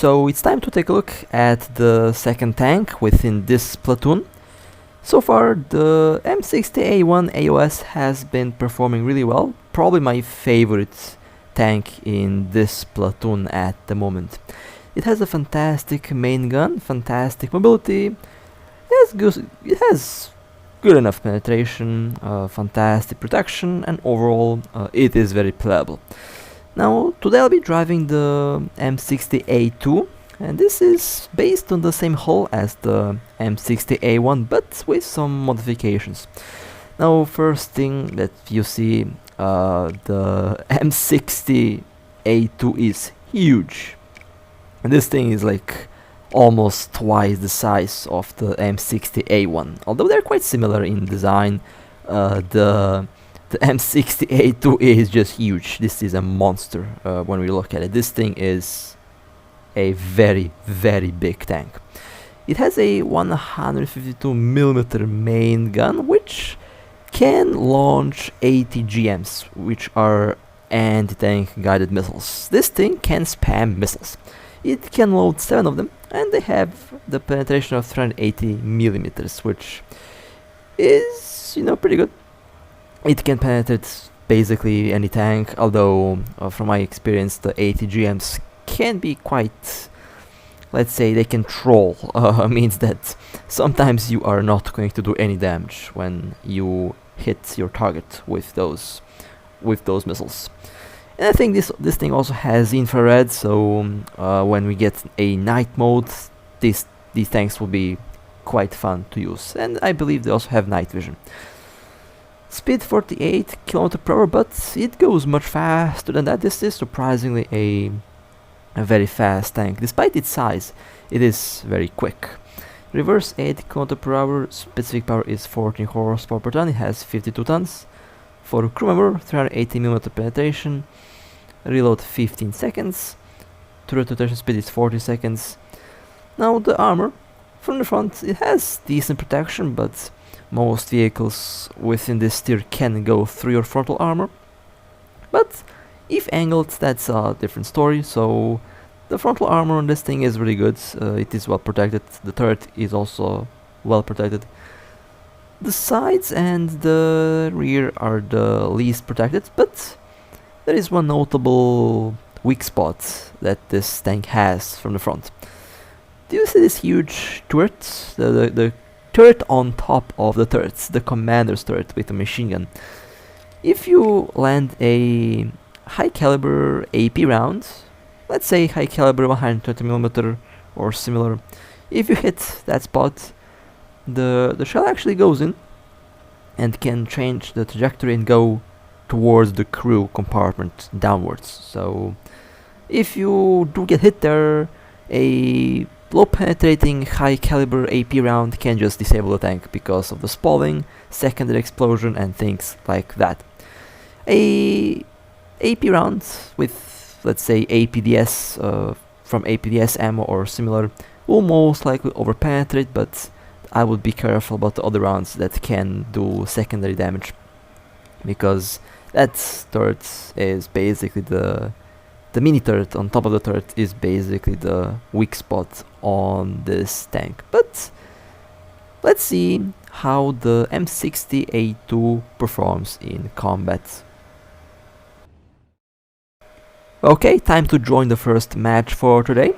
So it's time to take a look at the second tank within this platoon. So far the M60A1 AOS has been performing really well, probably my favorite tank in this platoon at the moment. It has a fantastic main gun, fantastic mobility, it has good enough penetration, fantastic protection, and overall it is very playable. Now today I'll be driving the M60A2, and this is based on the same hull as the M60A1 but with some modifications. Now first thing that you see, the M60A2 is huge, and this thing is like almost twice the size of the M60A1, although they're quite similar in design. The M60A2 is just huge. This is a monster when we look at it. This thing is a very, very big tank. It has a 152mm main gun, which can launch ATGMs, which are anti-tank guided missiles. This thing can spam missiles. It can load 7 of them, and they have the penetration of 380mm, which is, pretty good. It can penetrate basically any tank, although from my experience the ATGMs can be quite, let's say, they can troll. Means that sometimes you are not going to do any damage when you hit your target with those missiles. And I think this thing also has infrared, so when we get a night mode, these tanks will be quite fun to use. And I believe they also have night vision. Speed 48 km/h, but it goes much faster than that. This is surprisingly a very fast tank. Despite its size, it is very quick. Reverse 8 km/h, specific power is 14 horsepower per ton. It has 52 tons. For crew member, 380mm penetration. Reload 15 seconds. Turret rotation speed is 40 seconds. Now the armor. From the front, it has decent protection, but most vehicles within this tier can go through your frontal armor. But if angled, that's a different story. So the frontal armor on this thing is really good. It is well protected. The turret is also well protected. The sides and the rear are the least protected, but there is one notable weak spot that this tank has from the front. Do you see this huge turret? The turret on top of the turrets, the commander's turret with a machine gun. If you land a high caliber AP round, let's say high caliber 120mm or similar, if you hit that spot, the shell actually goes in and can change the trajectory and go towards the crew compartment downwards. So if you do get hit there, a low penetrating high caliber AP round can just disable the tank because of the spalling, secondary explosion, and things like that. A AP round with, let's say, APDS from APDS ammo or similar will most likely overpenetrate, but I would be careful about the other rounds that can do secondary damage, because that turret is basically the mini turret on top of the turret is basically the weak spot on this tank. But let's see how the M60A2 performs in combat. Okay, time to join the first match for today.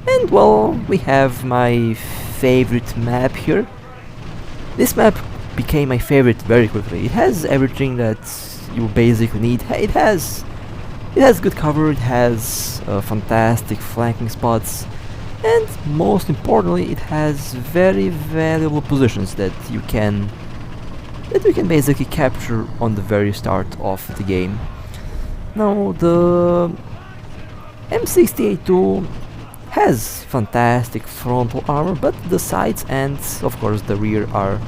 And well, we have my favorite map here. This map became my favorite very quickly. It has everything that you basically need. It has good cover, it has fantastic flanking spots, and most importantly, it has very valuable positions that you can basically capture on the very start of the game. Now the M60A2 has fantastic frontal armor, but the sides and of course the rear are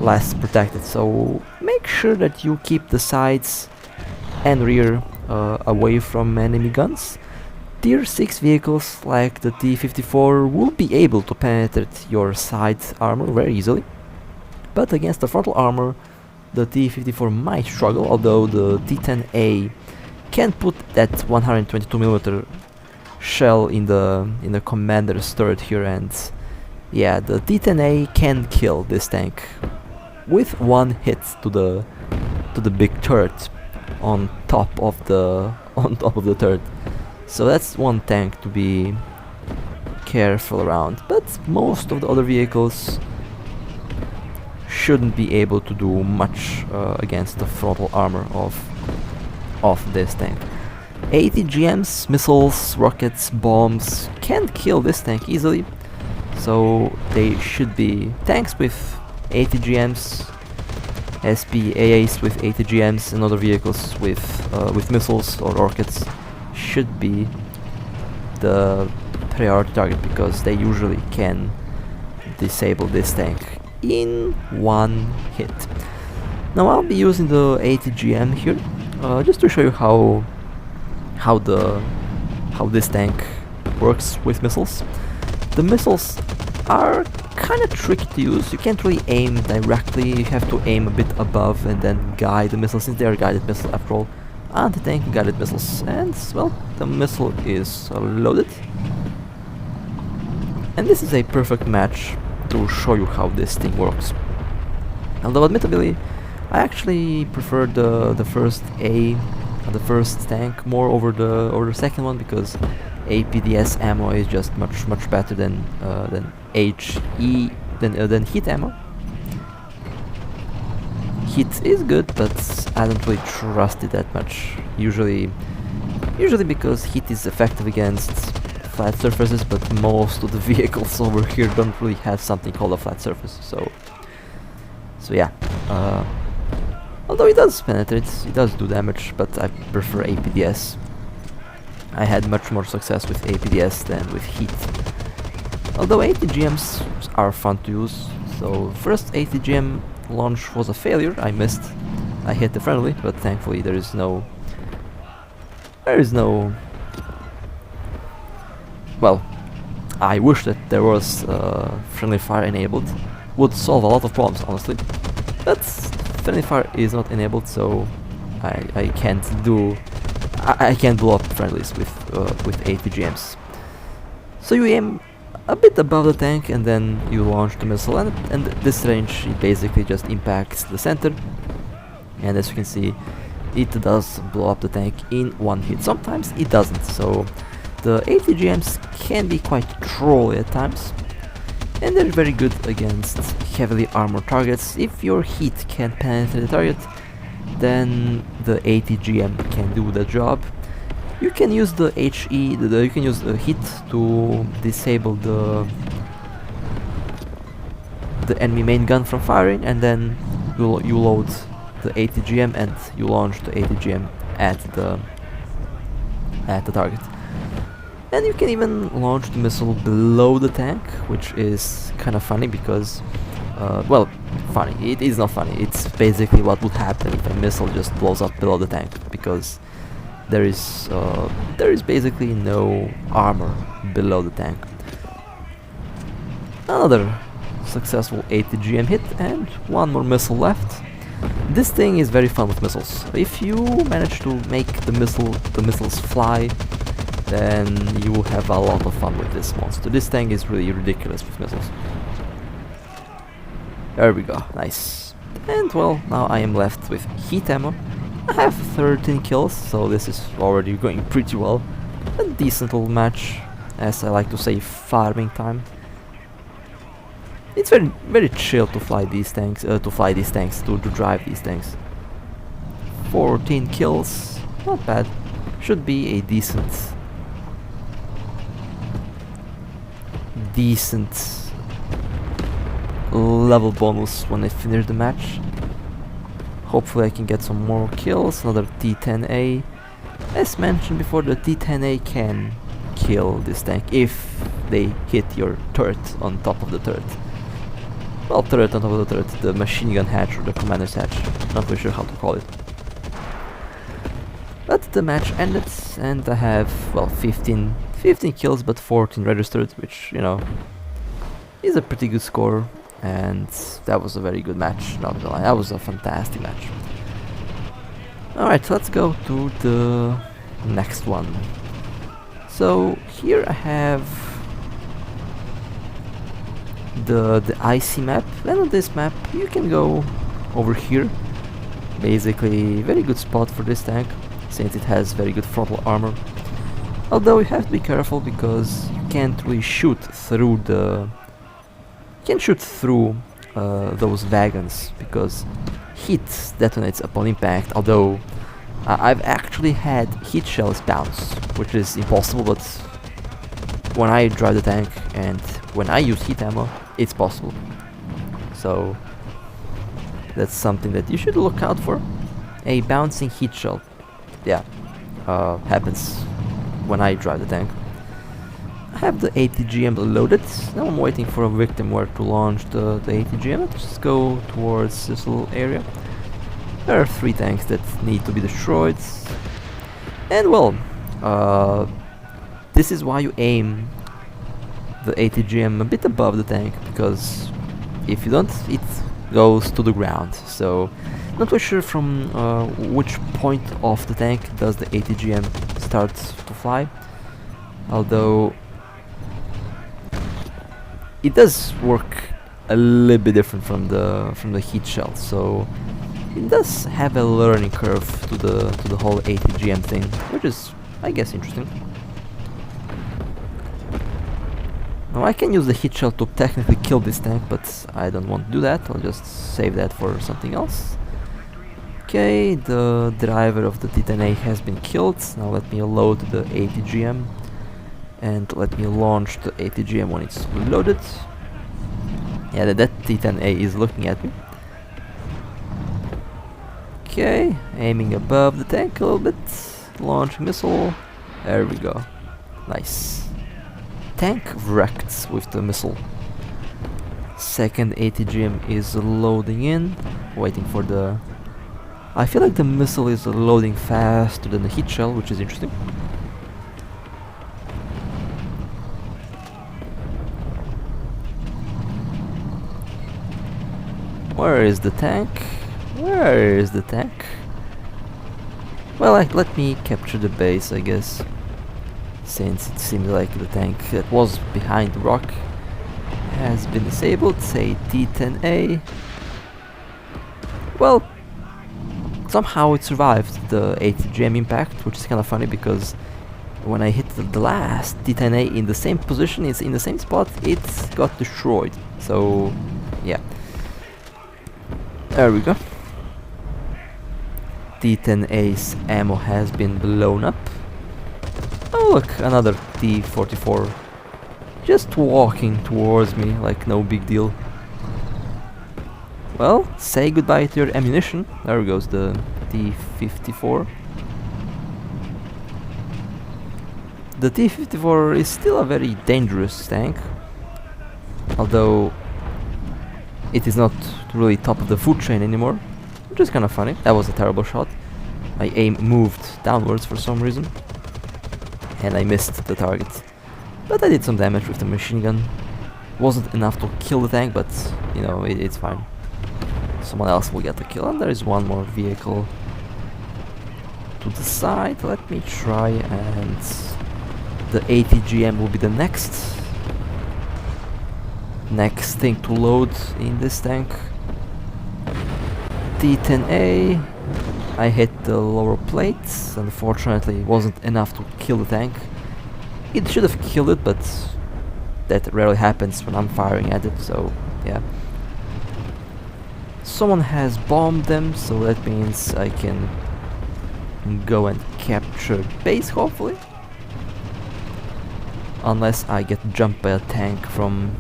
less protected, so make sure that you keep the sides and rear away from enemy guns. Tier 6 vehicles like the T-54 will be able to penetrate your side armor very easily, but against the frontal armor the T-54 might struggle, although the T-10A can put that 122mm shell in the commander's turret here, and yeah, the T-10A can kill this tank with one hit to the big turret on top of the turret. So that's one tank to be careful around, but most of the other vehicles shouldn't be able to do much against the frontal armor of this tank. ATGMs, missiles, rockets, bombs can kill this tank easily, so they should be tanks with ATGMs, SPAAs with ATGMs, and other vehicles with missiles or rockets should be the priority target, because they usually can disable this tank in one hit. Now I'll be using the ATGM here just to show you how this tank works with missiles. The missiles are kind of tricky to use. You can't really aim directly, you have to aim a bit above and then guide the missiles, since they are guided missiles after all. Anti-tank guided missiles, and well, the missile is loaded. And this is a perfect match to show you how this thing works. Although admittedly, I actually prefer the first tank more over the second one, because APDS ammo is just much better than heat ammo. Heat is good, but I don't really trust it that much. Usually because heat is effective against flat surfaces, but most of the vehicles over here don't really have something called a flat surface. So yeah. Although it does penetrate, it does do damage, but I prefer APDS. I had much more success with APDS than with heat. Although ATGMs are fun to use, so first ATGM launch was a failure. I missed. I hit the friendly, but thankfully there is no... Well, I wish that there was friendly fire enabled. Would solve a lot of problems, honestly. But friendly fire is not enabled, so I can't do... I can't blow up friendlies with ATGMs. So you aim a bit above the tank and then you launch the missile, and at this range it basically just impacts the center, and as you can see, it does blow up the tank in one hit. Sometimes it doesn't, so the ATGMs can be quite trolly at times, and they're very good against heavily armored targets. If your heat can't penetrate the target, then the ATGM can do the job. You can use the HE, you can use the heat to disable the enemy main gun from firing, and then you load the ATGM and you launch the ATGM at the target. And you can even launch the missile below the tank, which is kind of funny because, well, funny. It is not funny. It's basically what would happen if a missile just blows up below the tank, because there is basically no armor below the tank. Another successful ATGM hit and one more missile left. This thing is very fun with missiles. If you manage to make the missiles fly, then you will have a lot of fun with this monster. This tank is really ridiculous with missiles. There we go, nice. And well, now I am left with heat ammo. I have 13 kills, so this is already going pretty well. A decent little match, as I like to say, farming time. It's very chill to fly these tanks, to drive these tanks. 14 kills, not bad. Should be a decent level bonus when I finish the match. Hopefully I can get some more kills. Another T-10A. As mentioned before, the T-10A can kill this tank if they hit your turret on top of the turret. Well, turret on top of the turret, the machine gun hatch or the commander's hatch. Not really sure how to call it. But the match ended and I have, well, 15 kills but 14 registered, which, you know, is a pretty good score. And that was a very good match, not gonna lie. That was a fantastic match. Alright, let's go to the next one. So here I have the IC map, and on this map you can go over here. Basically very good spot for this tank, since it has very good frontal armor. Although you have to be careful because you can't really shoot through those wagons, because heat detonates upon impact. Although I've actually had heat shells bounce, which is impossible, but when I drive the tank and when I use heat ammo, it's possible. So that's something that you should look out for. A bouncing heat shell. Yeah, happens when I drive the tank. I have the ATGM loaded. Now I'm waiting for a victim where to launch the ATGM. Let's just go towards this little area. There are 3 tanks that need to be destroyed. And well, this is why you aim the ATGM a bit above the tank, because if you don't, it goes to the ground. So not too sure from which point of the tank does the ATGM start to fly, although it does work a little bit different from the heat shell, so it does have a learning curve to the whole ATGM thing, which is, I guess, interesting. Now I can use the heat shell to technically kill this tank, but I don't want to do that. I'll just save that for something else. Okay, the driver of the Titan-A has been killed. Now let me load the ATGM, and let me launch the ATGM when it's loaded. Yeah, that Titan-A is looking at me. Okay, aiming above the tank a little bit. Launch missile. There we go. Nice. Tank wrecked with the missile. Second ATGM is loading in, waiting for the... I feel like the missile is loading faster than the heat shell, which is interesting. Where is the tank? Where is the tank? Well, let me capture the base, I guess, since it seems like the tank that was behind the rock has been disabled. Say T10A. Well, somehow it survived the ATGM impact, which is kind of funny because when I hit the last T10A in the same position, it's in the same spot, it got destroyed. So yeah, there we go. T10A's ammo has been blown up. Oh look, another T-44 just walking towards me like no big deal. Well, say goodbye to your ammunition. There goes the T-54. The T-54 is still a very dangerous tank, although it is not really top of the food chain anymore, which is kind of funny. That was a terrible shot. My aim moved downwards for some reason, and I missed the target. But I did some damage with the machine gun. Wasn't enough to kill the tank, but you know, it's fine. Someone else will get the kill, and there is one more vehicle to the side. Let me try, and the ATGM will be the next thing to load in this tank. T10A. I hit the lower plates. Unfortunately, it wasn't enough to kill the tank. It should have killed it, but that rarely happens when I'm firing at it, so yeah. Someone has bombed them, so that means I can go and capture base, hopefully. Unless I get jumped by a tank from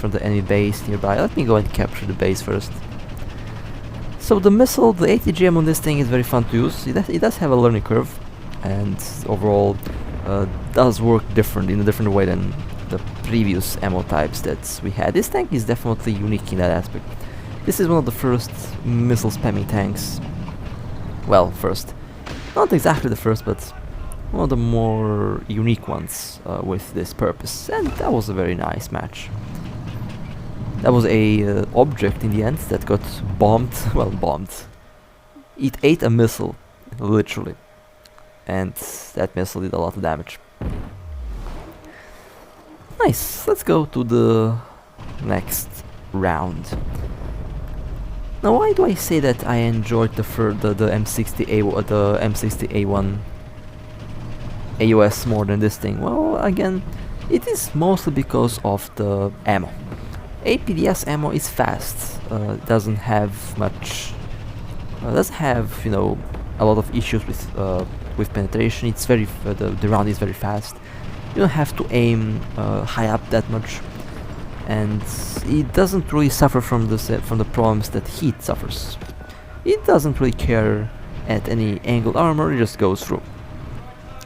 the enemy base nearby. Let me go and capture the base first. So the missile, the ATGM on this thing is very fun to use. It does have a learning curve, and overall does work in a different way than the previous ammo types that we had. This tank is definitely unique in that aspect. This is one of the first missile spamming tanks. Well, first. Not exactly the first, but one of the more unique ones with this purpose. And that was a very nice match. That was a object in the end that got bombed. Well, bombed. It ate a missile, literally. And that missile did a lot of damage. Nice, let's go to the next round. Now, why do I say that I enjoyed the M60A1 AOS more than this thing? Well, again, it is mostly because of the ammo. APDS ammo is fast, doesn't have much, doesn't have, you know, a lot of issues with penetration. It's very the round is very fast. You don't have to aim high up that much, and it doesn't really suffer from the problems that heat suffers. It doesn't really care at any angled armor; it just goes through.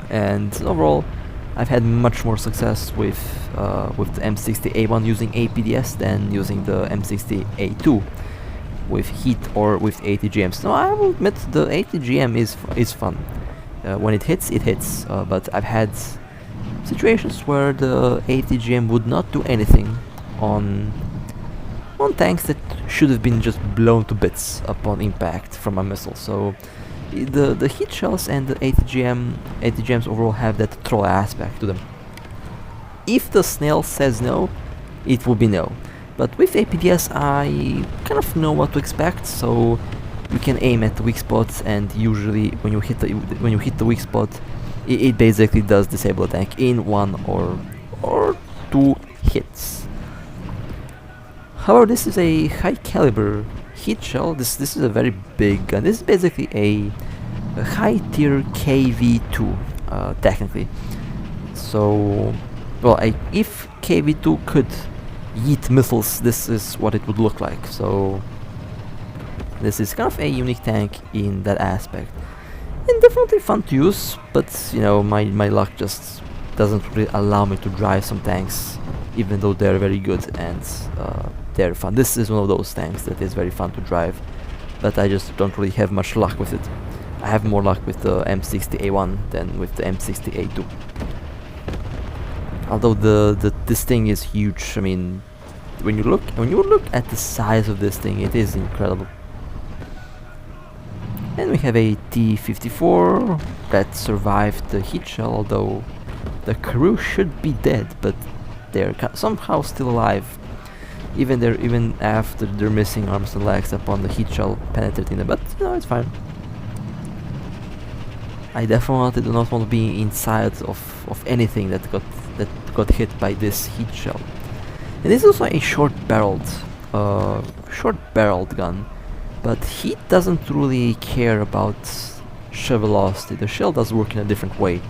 And overall, I've had much more success with the M60A1 using APDS than using the M60A2 with heat or with ATGMs. Now, I will admit the ATGM is fun. When it hits, but I've had situations where the ATGM would not do anything on tanks that should have been just blown to bits upon impact from a missile. So the heat shells and the ATGMs overall have that troll aspect to them. If the snail says no, it will be no. But with APDS, I kind of know what to expect, so you can aim at the weak spots, and usually when you hit the weak spot, it basically does disable a tank in 1 or 2 hits. However, this is a high caliber heat shell. This is a very big gun. This is basically a high tier KV2, technically. So, well, if KV2 could yeet missiles, this is what it would look like. So this is kind of a unique tank in that aspect, and definitely fun to use. But you know, my luck just doesn't really allow me to drive some tanks, even though they're very good and they're fun. This is one of those tanks that is very fun to drive, but I just don't really have much luck with it. I have more luck with the M60A1 than with the M60A2. Although this thing is huge. I mean, when you look at the size of this thing, it is incredible. And we have a T-54 that survived the heat shell, although the crew should be dead, but they're somehow still alive, even after they're missing arms and legs upon the heat shell penetrating them. But no, it's fine. I definitely do not want to be inside of anything that got hit by this heat shell. And this is also a short-barreled gun, but heat doesn't really care about shell velocity. The shell does work in a different way.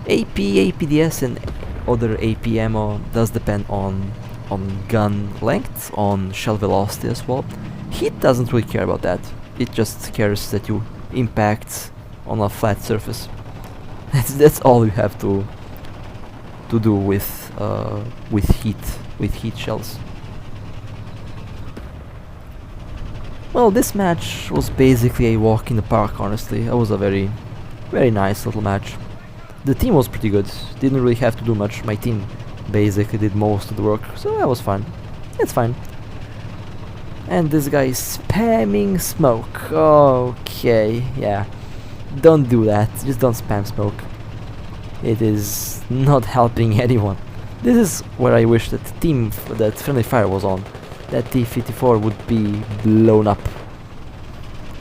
APDS and other AP ammo does depend on gun length, on shell velocity as well. Heat doesn't really care about that. It just cares that you impact on a flat surface. That's all you have to do with heat shells. Well, this match was basically a walk in the park, honestly. It was a very, very nice little match. The team was pretty good. Didn't really have to do much. My team basically did most of the work, so that was fun. It's fine. And this guy is spamming smoke. Okay, yeah. Don't do that. Just don't spam smoke. It is not helping anyone. This is where I wish that that friendly fire was on. That T-54 would be blown up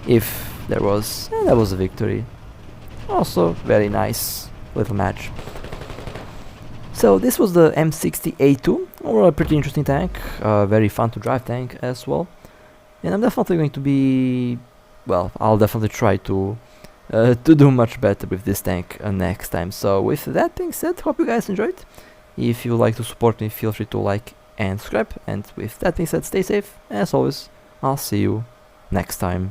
if there was. And that was a victory. Also, very nice little match. So this was the M60A2, or a pretty interesting tank, very fun to drive tank as well. And I'm definitely going to be, well, I'll definitely try to do much better with this tank next time. So with that being said, hope you guys enjoyed. If you would like to support me, feel free to like and subscribe. And with that being said, stay safe. As always, I'll see you next time.